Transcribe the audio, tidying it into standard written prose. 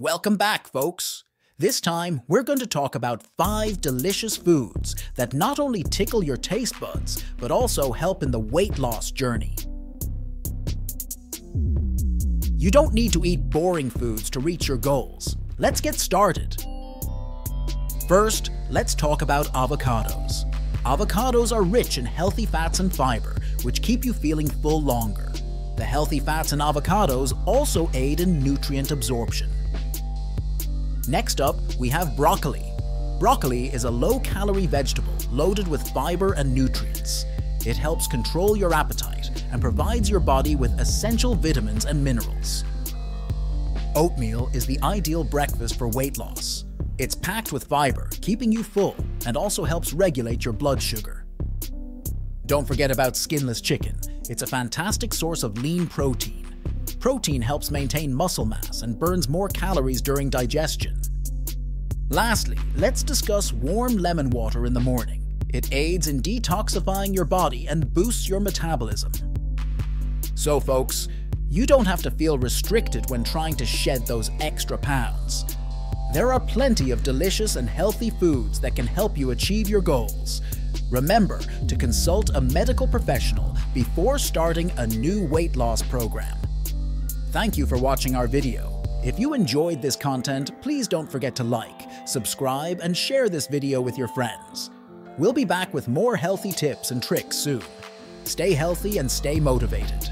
Welcome back, folks! This time, we're going to talk about 5 delicious foods that not only tickle your taste buds, but also help in the weight loss journey. You don't need to eat boring foods to reach your goals. Let's get started. First, let's talk about avocados. Avocados are rich in healthy fats and fiber, which keep you feeling full longer. The healthy fats in avocados also aid in nutrient absorption. Next up, we have broccoli. Broccoli is a low-calorie vegetable loaded with fiber and nutrients. It helps control your appetite and provides your body with essential vitamins and minerals. Oatmeal is the ideal breakfast for weight loss. It's packed with fiber, keeping you full, and also helps regulate your blood sugar. Don't forget about skinless chicken. It's a fantastic source of lean protein. Protein helps maintain muscle mass and burns more calories during digestion. Lastly, let's discuss warm lemon water in the morning. It aids in detoxifying your body and boosts your metabolism. So folks, you don't have to feel restricted when trying to shed those extra pounds. There are plenty of delicious and healthy foods that can help you achieve your goals. Remember to consult a medical professional before starting a new weight loss program. Thank you for watching our video. If you enjoyed this content, please don't forget to like, subscribe, and share this video with your friends. We'll be back with more healthy tips and tricks soon. Stay healthy and stay motivated.